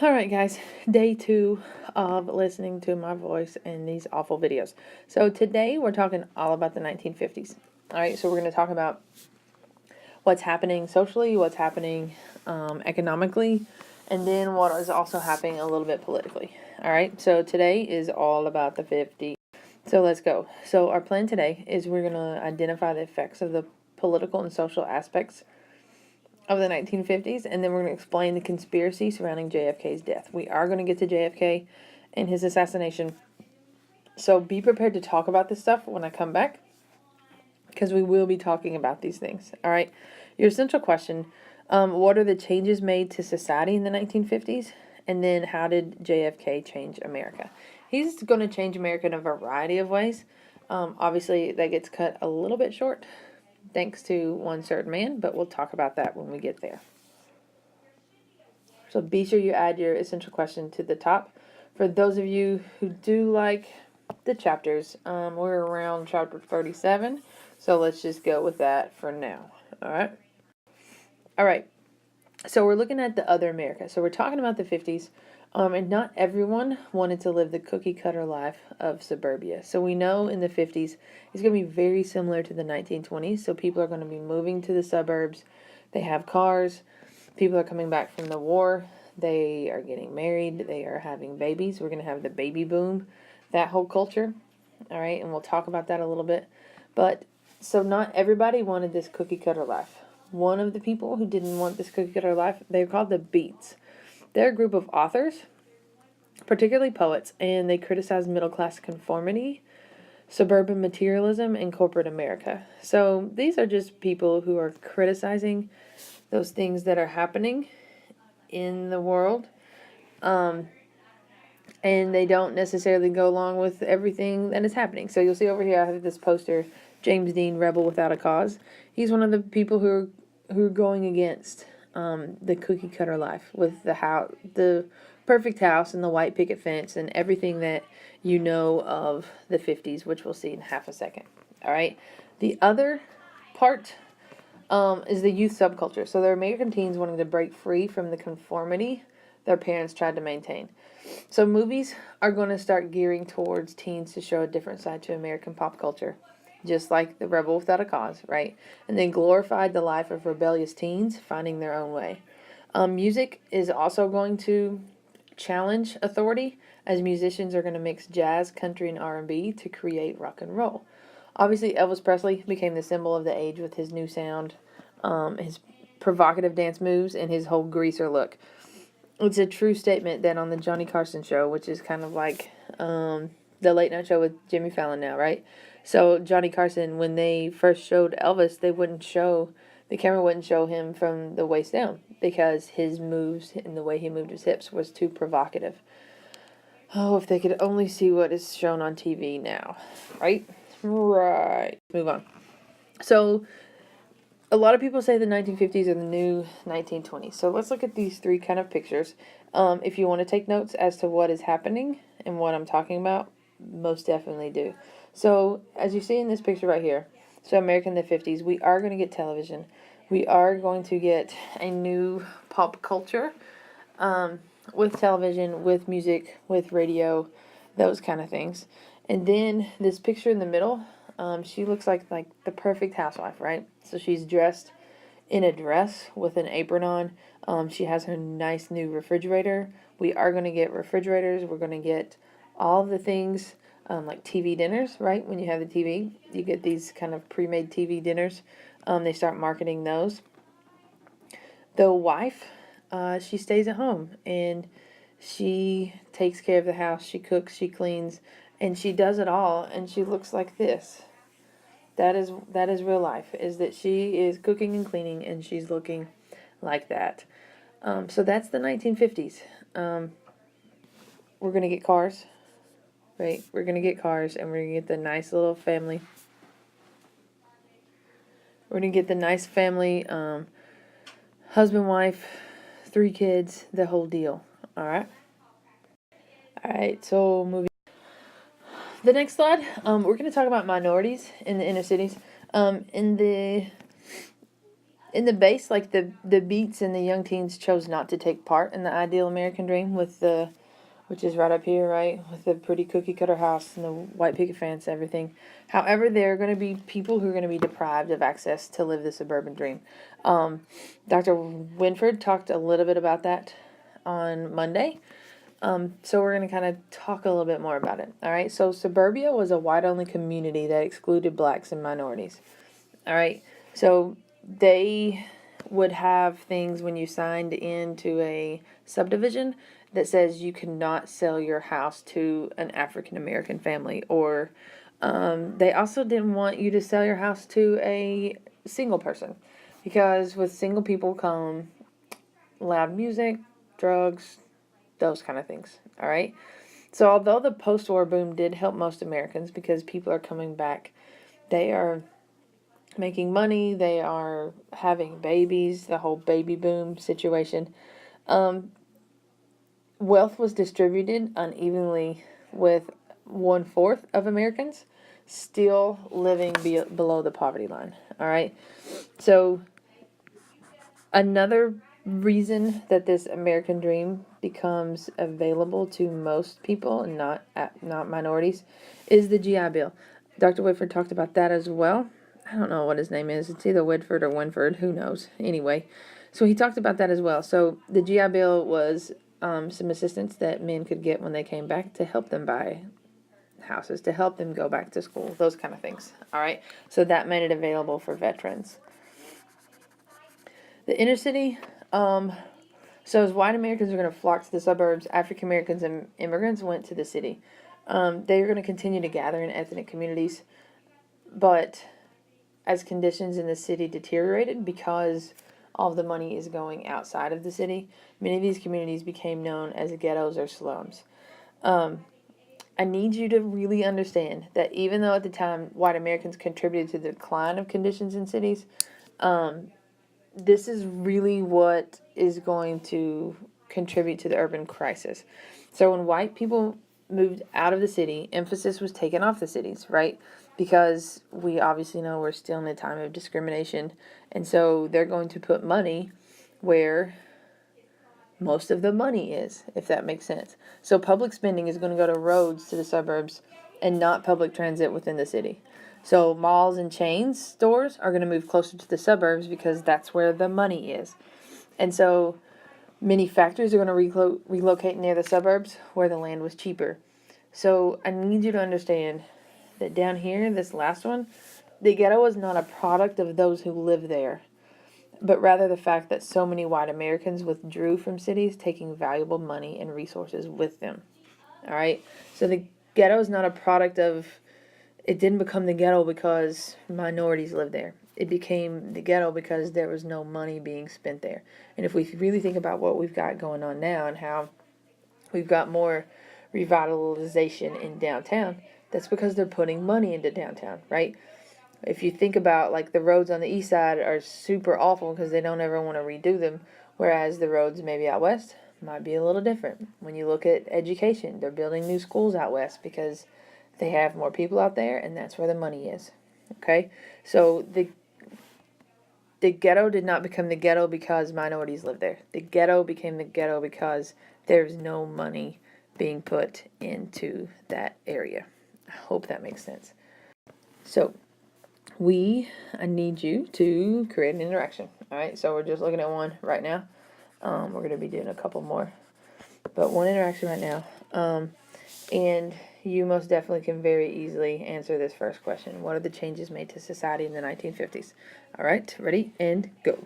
Alright guys, day 2 of listening to my voice in these awful videos. So today we're talking all about the 1950s. Alright, so we're going to talk about what's happening socially, what's happening economically, and then what is also happening a little bit politically. Alright, so today is all about the 50s. So let's go. So our plan today is we're going to identify the effects of the political and social aspects of the 1950s, and then we're going to explain the conspiracy surrounding JFK's death. We are going to get to JFK and his assassination, so be prepared to talk about this stuff when I come back, because we will be talking about these things. All right, your essential question, what are the changes made to society in the 1950s, and then how did JFK change America? He's going to change America in a variety of ways. Obviously, that gets cut a little bit short thanks to one certain man, but we'll talk about that when we get there. So be sure you add your essential question to the top. For those of you who do like the chapters, we're around chapter 37, so let's just go with that for now. All right. So we're looking at the other America. So we're talking about the 50s, and not everyone wanted to live the cookie cutter life of suburbia. So we know in the 50s it's going to be very similar to the 1920s. So people are going to be moving to the suburbs. They have cars. People are coming back from the war. They are getting married. They are having babies. We're going to have the baby boom, that whole culture. All right, and we'll talk about that a little bit. But so not everybody wanted this cookie cutter life. One of the people who didn't want this cookie cutter life, they're called the Beats. They're a group of authors, particularly poets, and they criticize middle-class conformity, suburban materialism, and corporate America. So these are just people who are criticizing those things that are happening in the world, and they don't necessarily go along with everything that is happening. So you'll see over here I have this poster, James Dean, Rebel Without a Cause. He's one of the people who are going against the cookie cutter life with the perfect house and the white picket fence and everything that you know of the 50s, which we'll see in half a second. All right. The other part is the youth subculture. So they're American teens wanting to break free from the conformity their parents tried to maintain. So movies are going to start gearing towards teens to show a different side to American pop culture, just like the Rebel Without a Cause, right? And they glorified the life of rebellious teens finding their own way. Music is also going to challenge authority, as musicians are going to mix jazz, country, and R&B to create rock and roll. Obviously, Elvis Presley became the symbol of the age with his new sound, his provocative dance moves, and his whole greaser look. It's a true statement that on the Johnny Carson show, which is kind of like the late night show with Jimmy Fallon now, right? So Johnny Carson, when they first showed Elvis, the camera wouldn't show him from the waist down because his moves and the way he moved his hips was too provocative. Oh, if they could only see what is shown on TV now, right? Right. Move on. So a lot of people say the 1950s are the new 1920s. So let's look at these three kind of pictures. If you want to take notes as to what is happening and what I'm talking about, most definitely do. So as you see in this picture right here, so America in the 50s, we are going to get television. We are going to get a new pop culture with television, with music, with radio, those kind of things. And then this picture in the middle, she looks like the perfect housewife, right? So she's dressed in a dress with an apron on. She has her nice new refrigerator. We are going to get refrigerators. We're going to get all the things like TV dinners, right? When you have the TV, you get these kind of pre-made TV dinners. They start marketing those. The wife, she stays at home and she takes care of the house. She cooks, she cleans, and she does it all, and she looks like this. That is real life, is that she is cooking and cleaning, and she's looking like that. So that's the 1950s. We're going to get cars, right? We're going to get cars, and we're going to get the nice little family. We're going to get the nice family, husband, wife, 3 kids, the whole deal. All right? All right, so moving. The next slide, we're going to talk about minorities in the inner cities. In the in the base, like the Beats and the young teens chose not to take part in the ideal American dream which is right up here, right, with the pretty cookie cutter house and the white picket fence, everything. However, there are going to be people who are going to be deprived of access to live the suburban dream. Dr. Winford talked a little bit about that on Monday. So we're going to kind of talk a little bit more about it. All right. So suburbia was a white-only community that excluded blacks and minorities. All right. So they would have things when you signed into a subdivision that says you cannot sell your house to an African American family, or they also didn't want you to sell your house to a single person, because with single people come loud music, drugs, those kind of things. All right. So although the post-war boom did help most Americans because people are coming back, they are making money, they are having babies, the whole baby boom situation. Wealth was distributed unevenly, with 1/4 of Americans still living below the poverty line. All right. So another reason that this American dream becomes available to most people and not minorities is the GI Bill. Dr. Whitford talked about that as well. I don't know what his name is. It's either Whitford or Winford. Who knows? Anyway, so he talked about that as well. So the GI Bill was some assistance that men could get when they came back to help them buy houses, to help them go back to school, those kind of things. All right. So that made it available for veterans. The inner city, so as white Americans are going to flock to the suburbs, African Americans and immigrants went to the city. They are going to continue to gather in ethnic communities, but as conditions in the city deteriorated because all of the money is going outside of the city, many of these communities became known as ghettos or slums. I need you to really understand that even though at the time white Americans contributed to the decline of conditions in cities, this is really what is going to contribute to the urban crisis. So when white people moved out of the city, emphasis was taken off the cities, right? Because we obviously know we're still in a time of discrimination. And so they're going to put money where most of the money is, if that makes sense. So public spending is going to go to roads to the suburbs and not public transit within the city. So malls and chains stores are going to move closer to the suburbs because that's where the money is. And so many factories are going to relocate near the suburbs where the land was cheaper. So I need you to understand that down here, this last one, the ghetto is not a product of those who live there, but rather the fact that so many white Americans withdrew from cities, taking valuable money and resources with them. All right? So the ghetto is not a product of, it didn't become the ghetto because minorities lived there. It became the ghetto because there was no money being spent there. And if we really think about what we've got going on now and how we've got more revitalization in downtown, that's because they're putting money into downtown, right? If you think about, like, the roads on the east side are super awful because they don't ever want to redo them, whereas the roads maybe out west might be a little different. When you look at education, they're building new schools out west because they have more people out there and that's where the money is. Okay? So the ghetto did not become the ghetto because minorities lived there. The ghetto became the ghetto because there's no money being put into that area. I hope that makes sense. So I need you to create an interaction. All right, so we're just looking at one right now. We're going to be doing a couple more, but one interaction right now. And you most definitely can very easily answer this first question. What are the changes made to society in the 1950s? All right, ready and go.